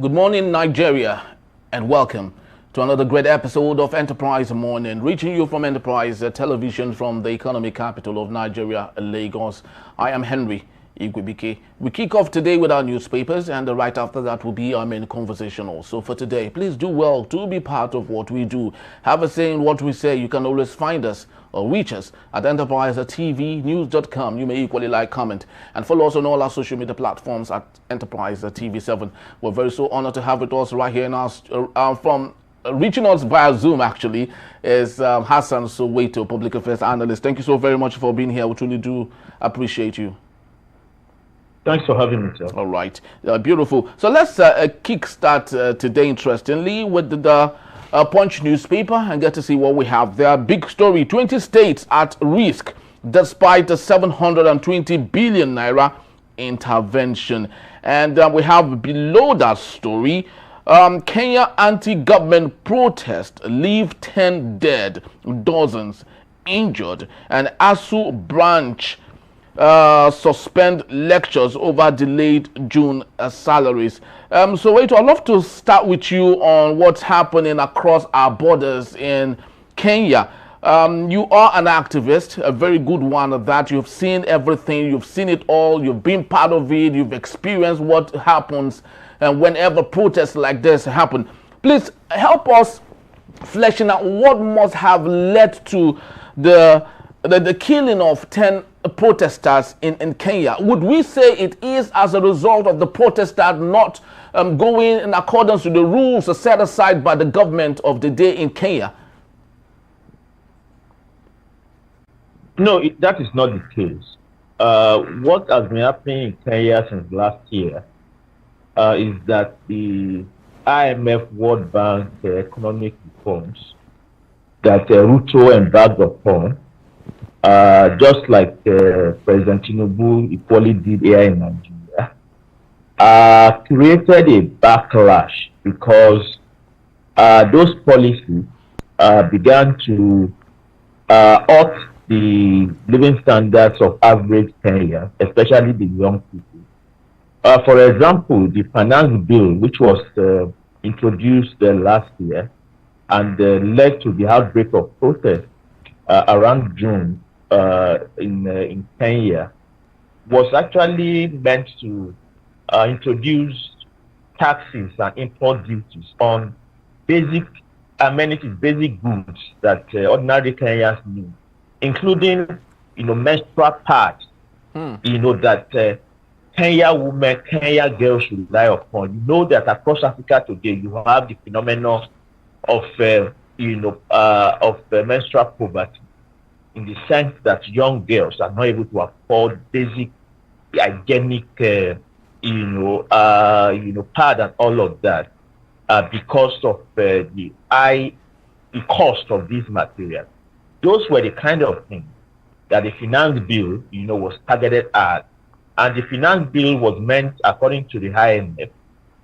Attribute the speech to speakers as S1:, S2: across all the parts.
S1: Good morning, Nigeria, and welcome to another great episode of Enterprise Morning, reaching you from Enterprise Television from the economic capital of Nigeria, Lagos. I am Henry Igwebike. We kick off today with our newspapers, and right after that will be our main conversation also for today. Please do well to be part of what we do. Have a say in what we say. You can always find us or reach us at enterprisetvnews.com. You may equally like, comment, and follow us on all our social media platforms at Enterprise TV7. We're very so honored to have with us right here in our from reaching us via Zoom actually is Hassan, Soweto, public affairs analyst. Thank you so very much for being here. We truly do appreciate you.
S2: Thanks for having me, sir.
S1: All right, beautiful. So let's kickstart today, interestingly, with the Punch newspaper and get to see what we have there. Big story: 20 states at risk despite the 720 billion naira intervention. And we have below that story, Kenya anti-government protest leave 10 dead, dozens injured, and ASU branch suspend lectures over delayed June salaries. So wait, I'd love to start with you on what's happening across our borders in Kenya. You are an activist, a very good one of that. You've seen everything, you've seen it all, you've been part of it, you've experienced what happens whenever protests like this happen. Please help us fleshing out what must have led to the killing of 10 protesters in Kenya. Would we say it is as a result of the protesters not going in accordance with the rules set aside by the government of the day in Kenya?
S2: No, that is not the case. What has been happening in Kenya since last year is that the IMF, World Bank economic reforms that Ruto embarked upon, just like President Tinubu equally did here in Nigeria, created a backlash because those policies began to hurt the living standards of average Kenyans, especially the young people. For example, the finance bill, which was introduced last year and led to the outbreak of protest around June in Kenya, was actually meant to introduce taxes and import duties on basic amenities, basic goods that ordinary Kenyans need, including, menstrual pads, that Kenya women, Kenya girls rely upon. You know that across Africa today, you have the phenomenon of, menstrual poverty, in the sense that young girls are not able to afford basic hygienic, pad and all of that, because of the cost of these materials. Those were the kind of things that the finance bill, was targeted at. And the finance bill was meant, according to the IMF,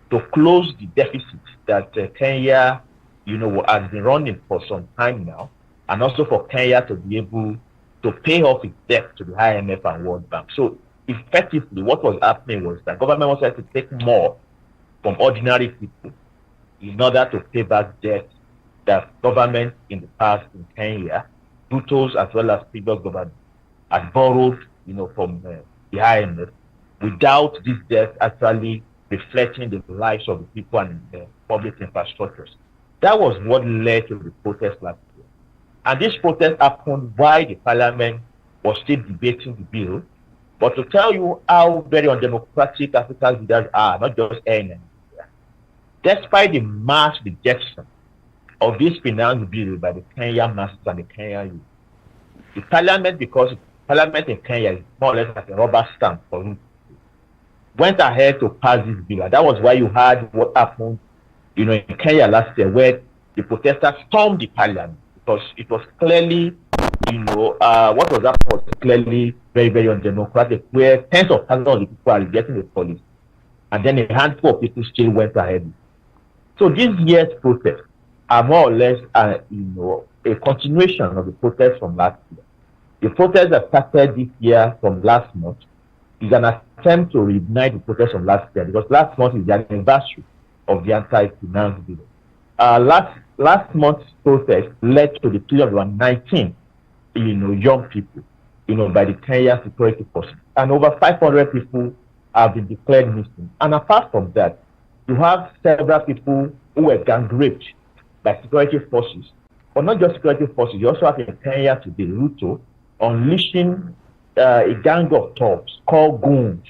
S2: to close the deficit that Kenya, has been running for some time now, and also for Kenya to be able to pay off its debt to the IMF and World Bank. So effectively, what was happening was that government wanted to take more from ordinary people in order to pay back debt that government in the past in Kenya, Ruto's as well as previous government, had borrowed, from the IMF, without this debt actually reflecting the lives of the people and the public infrastructures. That was what led to the protest last year. And this protest happened while the parliament was still debating the bill. But to tell you how very undemocratic African leaders are, not just here in Nigeria, despite the mass rejection of this finance bill by the Kenyan masses and the Kenyan youth, the parliament, because parliament in Kenya is more or less like a rubber stamp for Ruto, went ahead to pass this bill. And that was why you had what happened, in Kenya last year, where the protesters stormed the parliament, because it was clearly, what was happening was clearly very, very undemocratic, where tens of thousands of people are rejecting the policy, and then a handful of people still went ahead. So this year's protests are more or less, a continuation of the protests from last year. The protest that started this year from last month is an attempt to reignite the protest from last year, because last month is the anniversary of the anti-finance bill. Last month's protest led to the killing of about 19, young people, by the Kenyan security forces, and over 500 people have been declared missing. And apart from that, you have several people who were gang raped by security forces, but not just security forces. You also have in Kenya today, Ruto unleashing a gang of thugs called goons,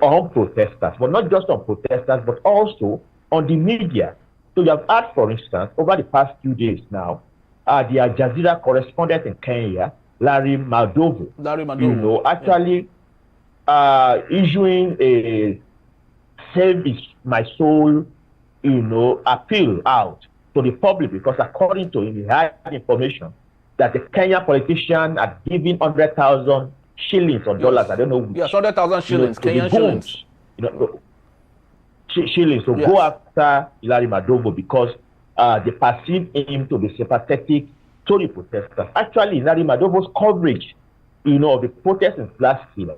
S2: on protesters, but not just on protesters, but also on the media. So you have had, for instance, over the past few days now, the Al Jazeera correspondent in Kenya, Larry Madowo, actually issuing a save my soul, appeal out to the public, because according to him, he had information that the Kenyan politician had given 100,000 shillings or dollars, I don't know which.
S1: Yes, 100,000 shillings, Kenyan shillings.
S2: Shillings to go after Larry Madowo because they perceive him to be sympathetic to the protesters. Actually, Larry Madowo's coverage, of the protests last year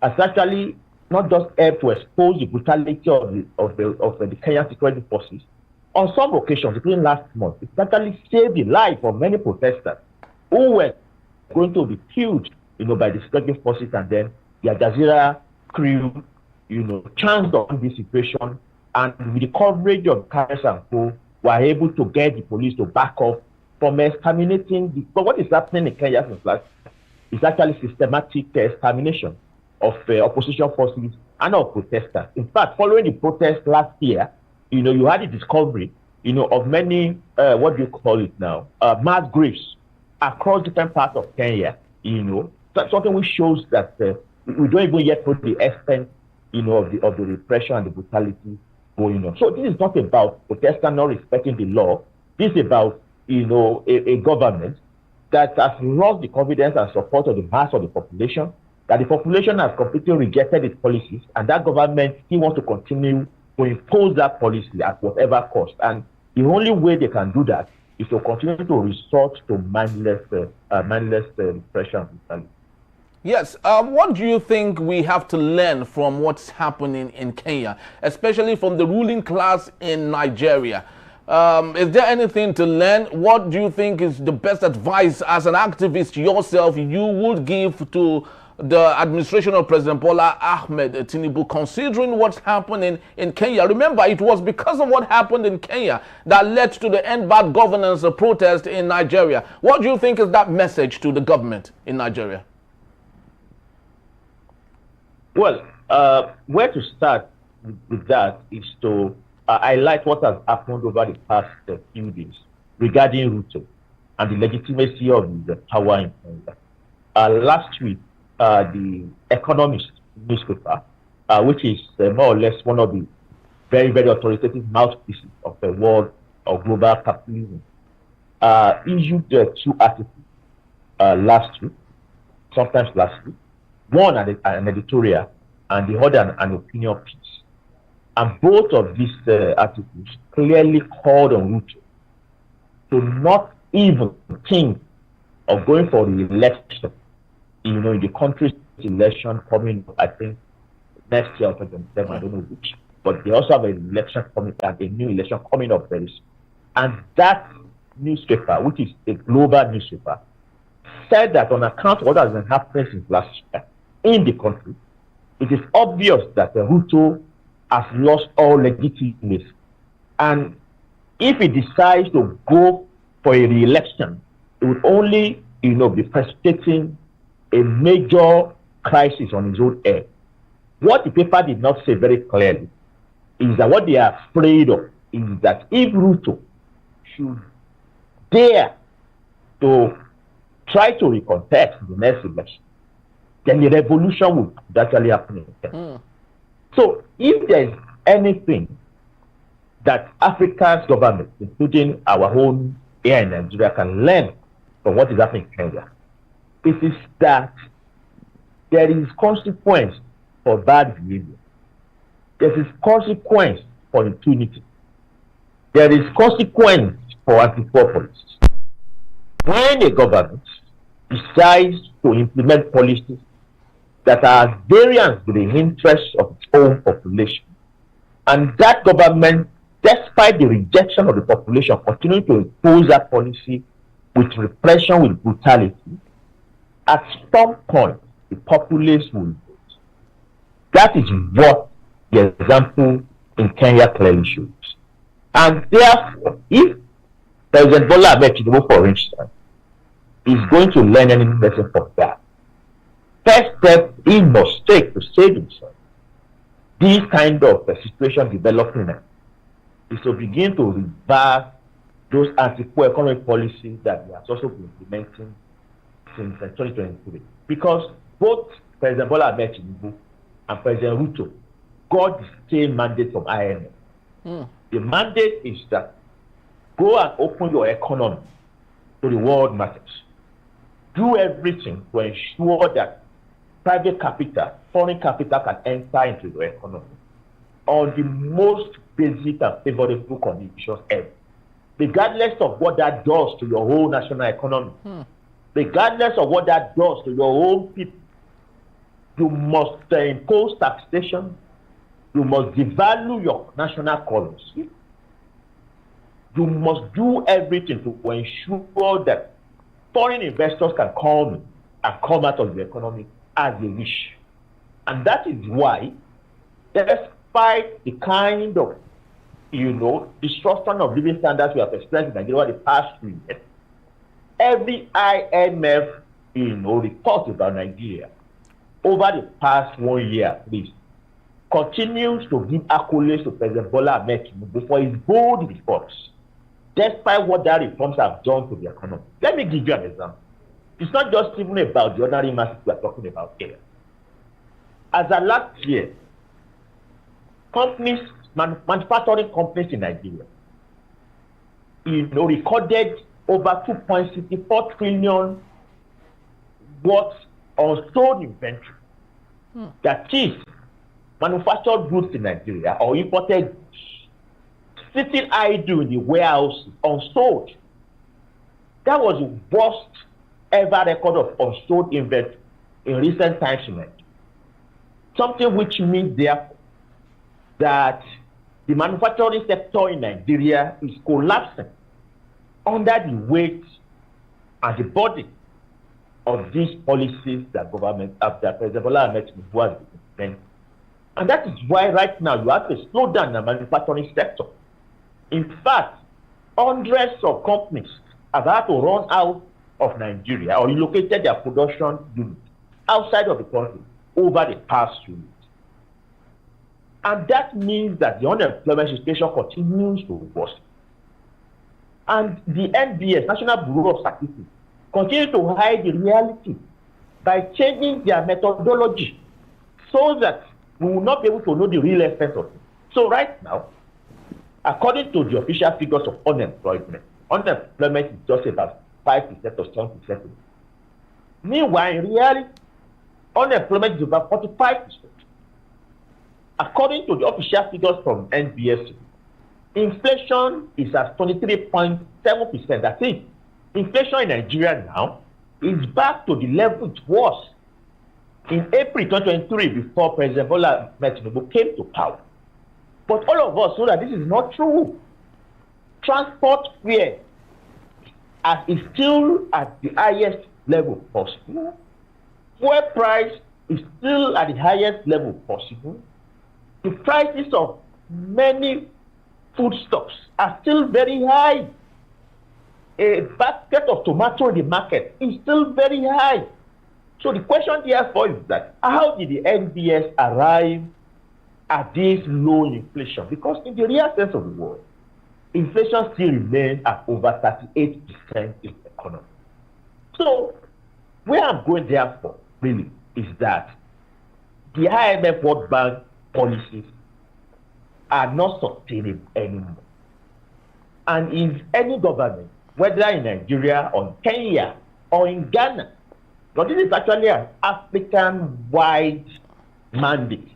S2: has actually not just helped to expose the brutality of the Kenyan security forces. On some occasions, including last month, it actually saved the life of many protesters who were going to be killed, by the security forces, and then the Al Jazeera crew, chanced on this situation, and with the coverage of Tariff and co, were able to get the police to back off from exterminating. But what is happening in Kenya since last is actually systematic extermination of opposition forces and of protesters. In fact, following the protest last year, you had the discovery, of many, what do you call it now, mass graves across different parts of Kenya. That's something which shows that we don't even yet know the extent, of the repression and the brutality going on. So this is not about protesters not respecting the law. This is about, a government that has lost the confidence and support of the mass of the population, that the population has completely rejected its policies, and that government still wants to continue to impose that policy at whatever cost. And the only way they can do that is to continue to resort to mindless repression and brutality.
S1: Yes, what do you think we have to learn from what's happening in Kenya, especially from the ruling class in Nigeria? Is there anything to learn? What do you think is the best advice as an activist yourself you would give to the administration of President Bola Ahmed Tinubu, considering what's happening in Kenya? Remember, it was because of what happened in Kenya that led to the End Bad Governance protest in Nigeria. What do you think is that message to the government in Nigeria?
S2: Well, where to start with that is to highlight what has happened over the past few days regarding Ruto and the legitimacy of the power in Kenya. Last week, the Economist newspaper, which is more or less one of the very, very authoritative mouthpieces of the world of global capitalism, issued 2 articles last week, sometimes last week. One an editorial and the other an opinion piece. And both of these articles clearly called on Ruto to not even think of going for the election, in the country's election coming, I think, next year or 2027, I don't know which. But they also have an election coming up, a new election coming up very soon. And that newspaper, which is a global newspaper, said that on account of what has been happening since last year in the country, it is obvious that Ruto has lost all legitimacy. And if he decides to go for a re-election, it would only, be precipitating a major crisis on his own head. What the paper did not say very clearly is that what they are afraid of is that if Ruto should dare to try to recontest the next election, then the revolution would actually happen. So if there is anything that Africa's government, including our own here in Nigeria, can learn from what is happening in Kenya, it is that there is consequence for bad behavior. There is consequence for impunity. There is consequence for anti-poor policies. When a government decides to implement policies that are at variance with the interests of its own population, And that government, despite the rejection of the population, continued to impose that policy with repression, with brutality. At some point, the populace will vote. That is what the example in Kenya clearly shows. And therefore, if President Bola Ahmed Tinubu, for instance, is going to learn any lesson from that, first step he must take to save himself, this kind of situation developing is to begin to reverse those anti-poor economic policies that he has also been implementing since 2023. Because both President Bola Ahmed Tinubu and President Ruto got the same mandate from IMF. The mandate is that go and open your economy to the world markets. Do everything to ensure that private capital, foreign capital can enter into your economy on the most basic and favorable conditions ever. Regardless of what that does to your whole national economy, regardless of what that does to your own people, you must impose taxation, you must devalue your national currency, you must do everything to ensure that foreign investors can come in and come out of the economy as they wish. And that is why, despite the kind of, destruction of living standards we have experienced in Nigeria over the past 3 years, every IMF, report about Nigeria over the past 1 year at least continues to give accolades to President Bola Ahmed Tinubu for his bold reforms, despite what that reforms have done to the economy. Let me give you an example. It's not just even about the ordinary masses we are talking about here. As of last year, manufacturing companies in Nigeria, recorded over 2.64 trillion worth of stored inventory. That is, manufactured goods in Nigeria or imported goods sitting idle in the warehouses unsold. That was the worst ever record of unsold inventory in recent times in Nigeria. Something which means therefore that the manufacturing sector in Nigeria is collapsing under the weight and the burden of these policies that President Bola Ahmed Tinubu has implemented. And that is why right now you have a slowdown in the manufacturing sector. In fact, hundreds of companies have had to run out of Nigeria or relocated their production units outside of the country over the past 2 years. And that means that the unemployment situation continues to worsen. And the NBS, National Bureau of Statistics, continue to hide the reality by changing their methodology so that we will not be able to know the real effect of it. So right now, according to the official figures of unemployment is just about 5% or 7%. Meanwhile, in reality, unemployment is about 45%. According to the official figures from NBS, inflation is at 23.7%. That's it. Inflation in Nigeria now is back to the level it was in April 2023 before President Bola Ahmed Tinubu came to power. But all of us know that this is not true. Transport fare is still at the highest level possible. Fuel price is still at the highest level possible. The prices of many foodstuffs are still very high. A basket of tomato in the market is still very high. So the question therefore is that how did the NBS arrive at this low inflation? Because in the real sense of the word, inflation still remains at over 38% in the economy. So where I'm going therefore really is that the IMF World Bank policies are not sustainable anymore. And if any government, whether in Nigeria or in Kenya or in Ghana, but this is actually an African-wide mandate.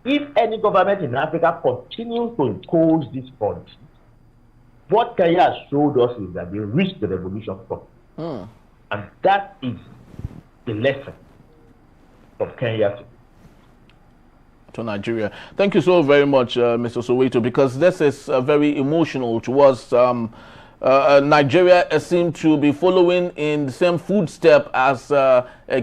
S2: If any government in Africa continues to impose these policies, what Kenya has showed us is that they reached the revolution point. And that is the lesson of Kenya today.
S1: to Nigeria. Thank you so very much, Mr. Soweto, because this is very emotional to us. Nigeria seems to be following in the same footstep as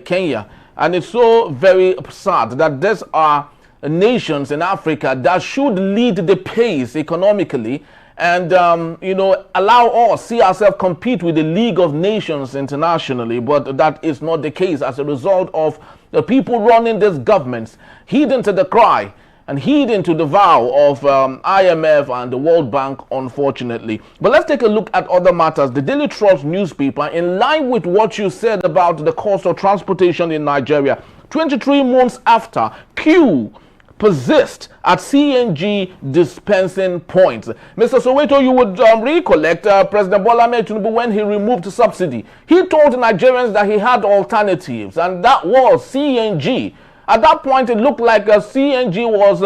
S1: Kenya. And it's so very sad that these are nations in Africa that should lead the pace economically and, allow us, see ourselves compete with the League of Nations internationally. But that is not the case as a result of the people running these governments heeding to the cry and heeding to the vow of IMF and the World Bank, unfortunately. But let's take a look at other matters. The Daily Trust newspaper, in line with what you said about the cost of transportation in Nigeria, 23 months after, queue persist at CNG dispensing points. Mr. Soweto, you would recollect President Bola Ahmed Tinubu, when he removed the subsidy, he told Nigerians that he had alternatives, and that was CNG. At that point, it looked like CNG was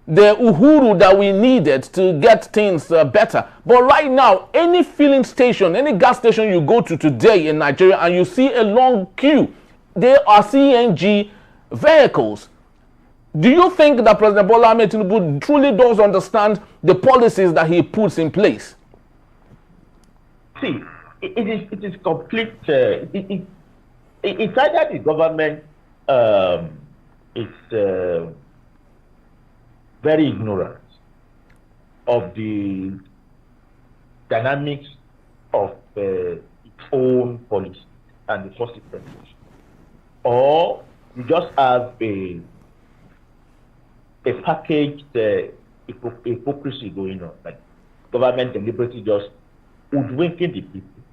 S1: the uhuru that we needed to get things better. But right now, any filling station, any gas station you go to today in Nigeria and you see a long queue, they are CNG vehicles. Do you think that President Bola Ahmed Tinubu truly does understand the policies that he puts in place?
S2: See, it is complete. It's either the government is very ignorant of the dynamics of its own policy and the consequences, or you just have a packaged hypocrisy going on, like government deliberately just hoodwinking the people,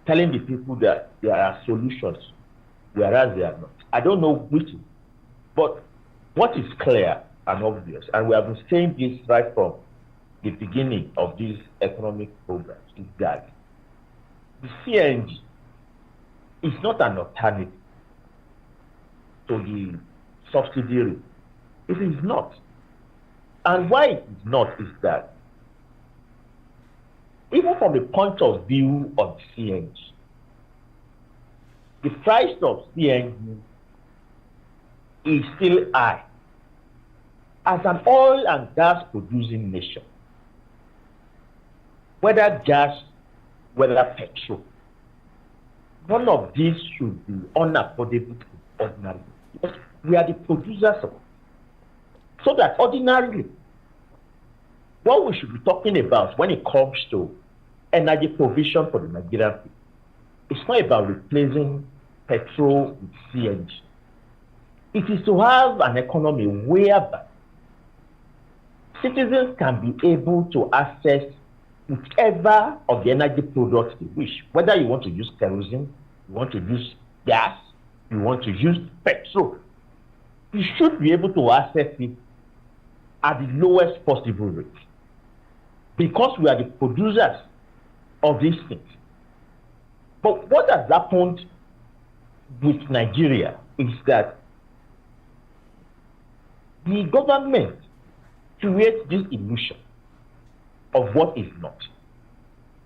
S2: telling the people that there are solutions, whereas they are not. I don't know which is, but what is clear and obvious, and we have been saying this right from the beginning of these economic programs, is that the CNG is not an alternative to the subsidy rate. It is not. And why it is not is that, even from the point of view of CNG, the price of CNG is still high. As an oil and gas producing nation, whether gas, whether petrol, none of these should be unaffordable to ordinary. Because we are the producers of it. So that ordinarily, what we should be talking about when it comes to energy provision for the Nigerian people, it's not about replacing petrol with CNG. It is to have an economy whereby citizens can be able to access whichever of the energy products they wish. Whether you want to use kerosene, you want to use gas, you want to use petrol, you should be able to access it at the lowest possible rate, because we are the producers of these things. But what has happened with Nigeria is that the government creates this illusion of what is not.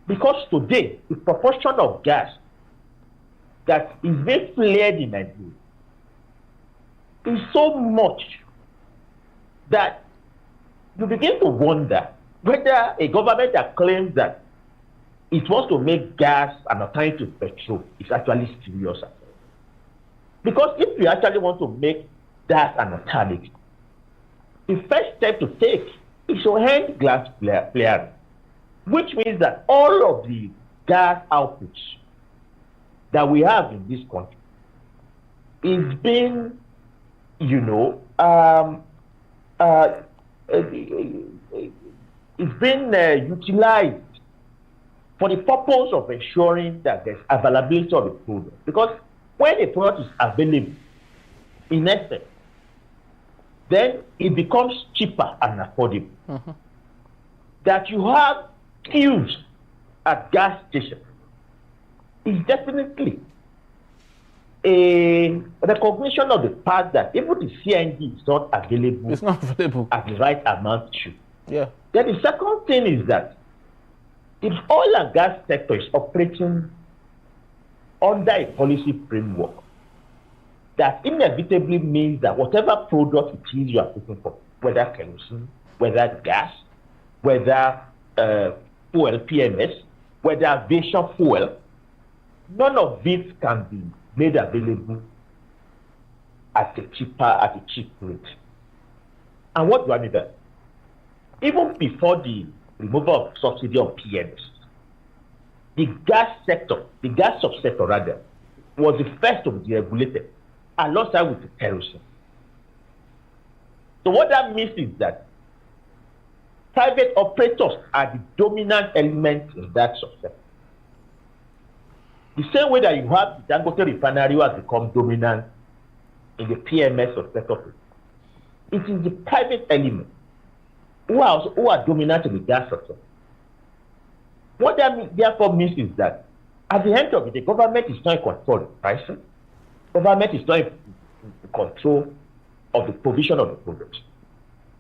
S2: Because today, the proportion of gas that is being flared in Nigeria is so much that you begin to wonder whether a government that claims that it wants to make gas an alternative to petrol is actually serious. Because if you actually want to make that an alternative, the first step to take is to end gas flaring, which means that all of the gas outputs that we have in this country is being, it's been utilized for the purpose of ensuring that there's availability of the product. Because when a product is available, in essence, then it becomes cheaper and affordable. Mm-hmm. That you have queues at gas stations is definitely a recognition of the fact that even the CNG is not available.
S1: It's not available
S2: at the right amount to.
S1: Yeah.
S2: Then the second thing is that the oil and gas sector is operating under a policy framework that inevitably means that whatever product it is you are looking for, whether kerosene, whether gas, whether fuel, PMS, whether aviation fuel, none of it can be made available at a cheap rate. And what do I mean by that? Even before the removal of subsidy on PMS, the gas sector, the gas subsector rather, was the first to be regulated alongside with the kerosene. So what that means is that private operators are the dominant element in that subsector. The same way that you have the Dangote refinery who has become dominant in the PMS subsector, it is the private element who are dominant in the gas sector. What that therefore means is that at the end of it, the government is not in control of pricing. Government is not in control of the provision of the products.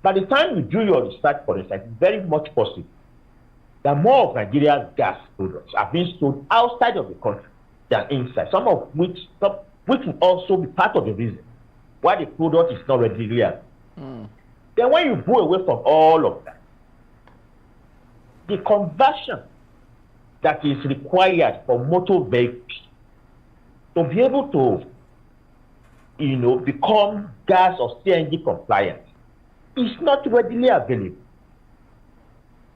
S2: By the time you do your research for this, it's very much possible that more of Nigeria's gas products are being sold outside of the country than inside, some of which will also be part of the reason why the product is not readily available. Then when you go away from all of that, the conversion that is required for motor vehicles to be able to, become gas or CNG compliant is not readily available.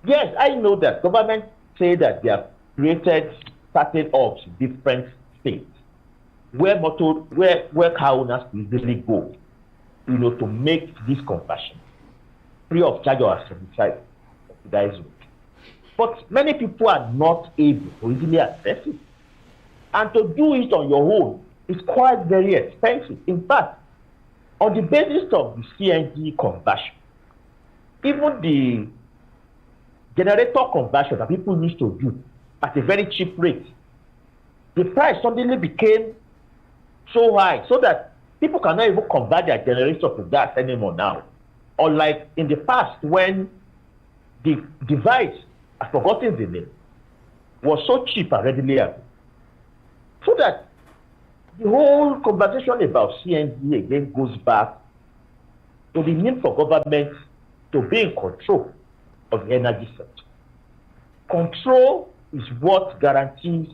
S2: Yes, I know that government say that they have created certain hubs in different states where car owners usually go, to make this conversion free of charge or subsidized. But many people are not able to easily access it. And to do it on your own is quite very expensive. In fact, on the basis of the CNG conversion, even the generator conversion that people used to do at a very cheap rate, the price suddenly became so high so that people cannot even convert their generator to gas anymore now. Unlike in the past when the device, I've forgotten the name, was so cheap and readily available. So that the whole conversation about CNG again goes back to the need for government to be in control of the energy sector. Control is what guarantees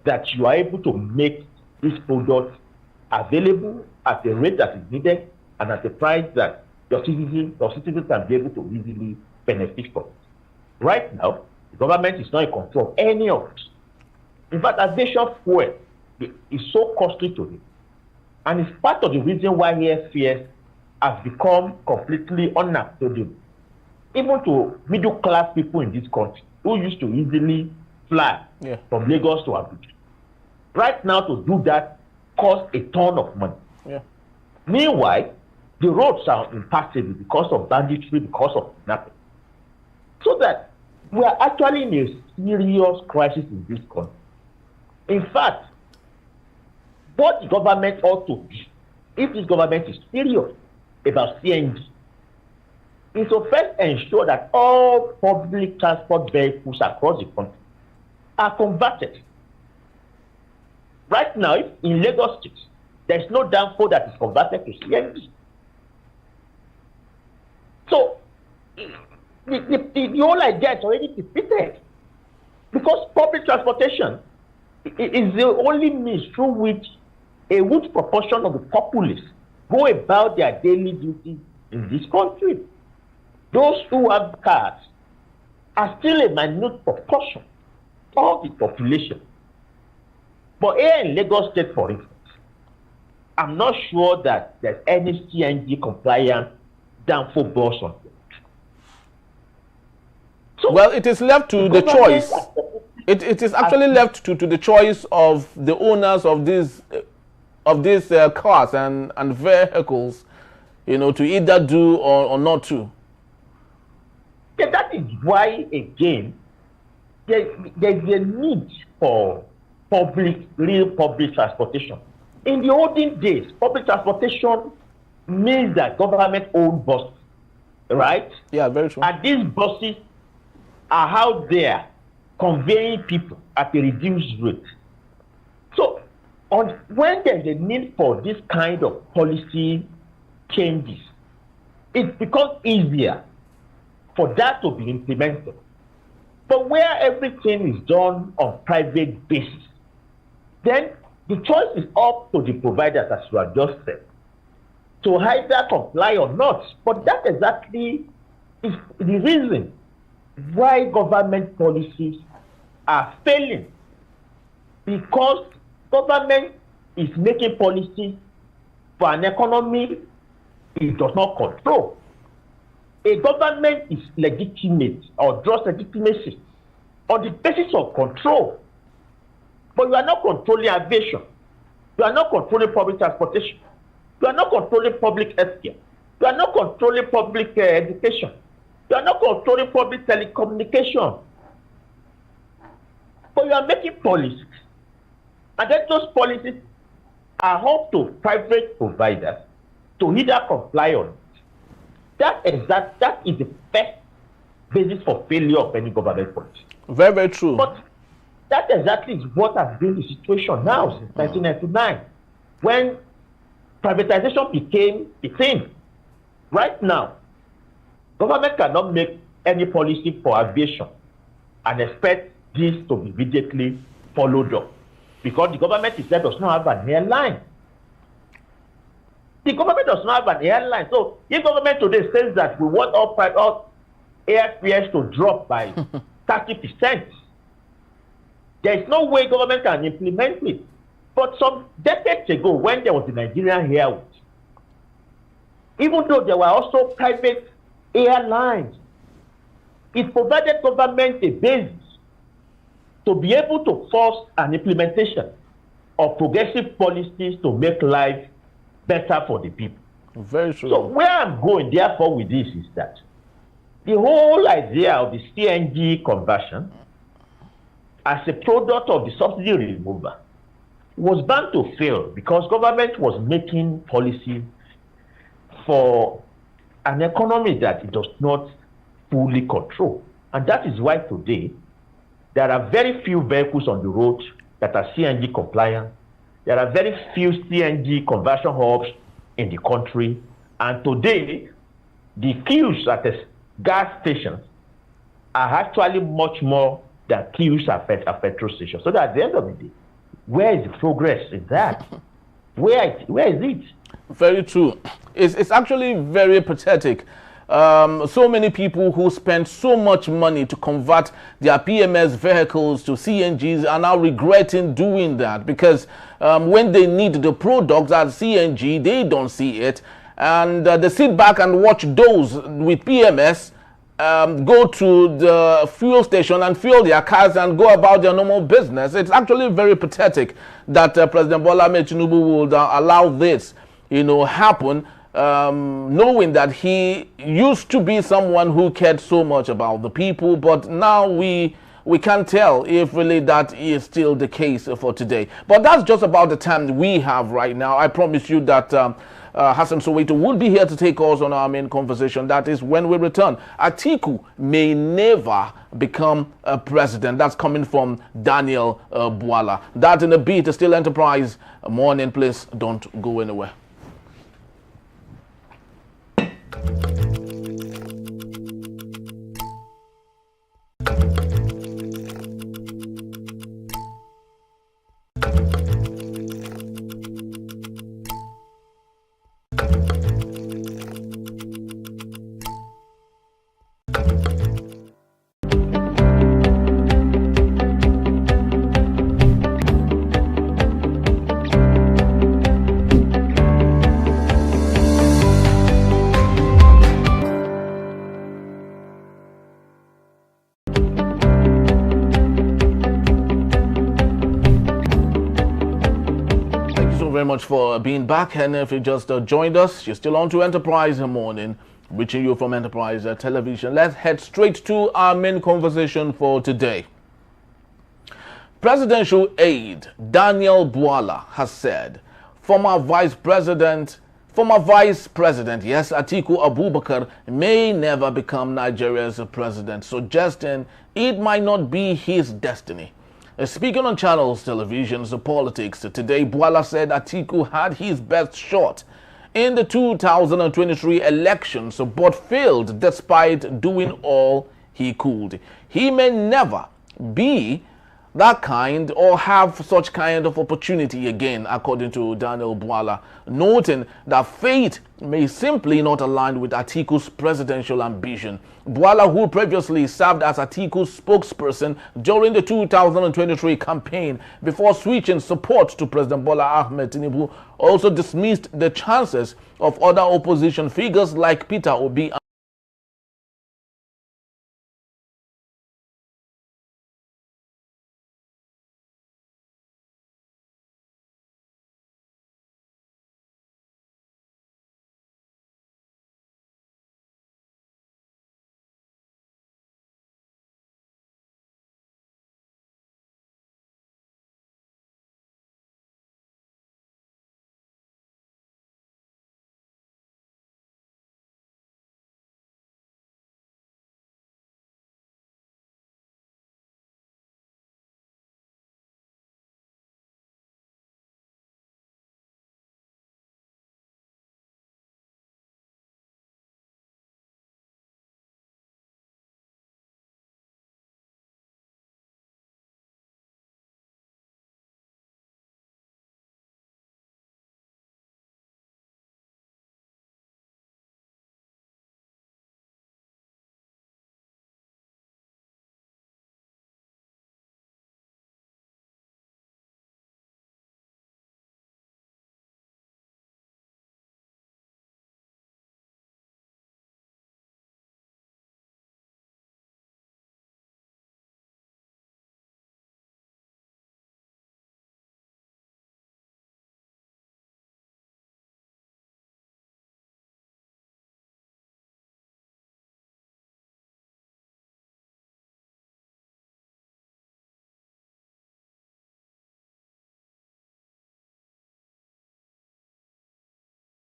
S2: that you are able to make this product available at the rate that is needed and at the price that your citizens can be able to easily benefit from it. Right now, the government is not in control of any of it. In fact, aviation fuel is so costly to it, and it's part of the reason why airfares have become completely unaffordable, even to middle-class people in this country who used to easily fly from Lagos to Abuja. Right now, to do that costs a ton of money. Meanwhile, the roads are impassable because of banditry, because of kidnapping. So that we are actually in a serious crisis in this country. In fact, what the government ought to do, if this government is serious about CNG, is to first ensure that all public transport vehicles across the country are converted. Right now, in Lagos State, there is no danfo that is converted to CNG. So, the whole idea is already defeated, because public transportation is the only means through which a huge proportion of the populace go about their daily duties in this country. Those who have cars are still a minute proportion of the population. But here in Lagos State, for instance, I'm not sure that there's any CNG compliant danfo bus on it. So,
S1: well, it is left to the choice. It is actually left to the choice of the owners of these cars and vehicles, to either do or not to.
S2: Yeah, that is why, again, there's a need for real public transportation. In the olden days, public transportation means that government-owned buses, right?
S1: Yeah, very true.
S2: And these buses are out there conveying people at a reduced rate. So when there's a need for this kind of policy changes, it becomes easier for that to be implemented. But where everything is done on private basis, then the choice is up to the providers, as you have just said, to either comply or not. But that exactly is the reason why government policies are failing, because government is making policies for an economy it does not control. A government is legitimate or draws legitimacy on the basis of control. But you are not controlling aviation. You are not controlling public transportation. You are not controlling public healthcare. You are not controlling public education. You are not controlling public telecommunication. But you are making policies. And then those policies are up to private providers to either comply or not. That is the first basis for failure of any government policy.
S1: Very, very true.
S2: But that exactly is what has been the situation now since 1999, when privatization became a thing. Right now, government cannot make any policy for aviation and expect this to be immediately followed up, because the government itself does not have an airline. The government does not have an airline. So if government today says that we want all airfares to drop by 30%, there is no way government can implement it. But some decades ago, when there was the Nigerian Airways, even though there were also private airlines, it provided government a basis to be able to force an implementation of progressive policies to make life better for the people.
S1: Very true.
S2: So where I'm going, therefore, with this is that the whole idea of the CNG conversion as a product of the subsidy removal was bound to fail, because government was making policy for an economy that it does not fully control. And that is why today there are very few vehicles on the road that are CNG compliant. There are very few CNG conversion hubs in the country. And today, the queues at the gas stations are actually much more than queues at petrol stations. So that at the end of the day, where is the progress in that? Where is it?
S1: Very true. It's actually very pathetic. So many people who spend so much money to convert their PMS vehicles to CNGs are now regretting doing that, because when they need the products at CNG, they don't see it. And they sit back and watch those with PMS go to the fuel station and fuel their cars and go about their normal business. It's actually very pathetic that President Bola Ahmed Tinubu would allow this, happen, knowing that he used to be someone who cared so much about the people, but now we can't tell if really that is still the case for today. But that's just about the time we have right now. I promise you that Hassan Soweto will be here to take us on our main conversation. That is when we return. Atiku may never become a president. That's coming from Daniel Bwala. That in a bit is still Enterprise Morning. Please don't go anywhere. Very much for being back, and if you just joined us, you're still on to Enterprise Morning, reaching you from Enterprise Television. Let's head straight to our main conversation for today. Presidential aide Daniel Bwala has said former Vice President, yes, Atiku Abubakar may never become Nigeria's president, suggesting it might not be his destiny. Speaking on Channels Television's Politics Today, Bwala said Atiku had his best shot in the 2023 elections but failed despite doing all he could. He may never be that kind or have such kind of opportunity again, according to Daniel Bwala, noting that fate may simply not align with Atiku's presidential ambition. Bwala, who previously served as Atiku's spokesperson during the 2023 campaign before switching support to President Bola Ahmed Tinubu, also dismissed the chances of other opposition figures like Peter Obi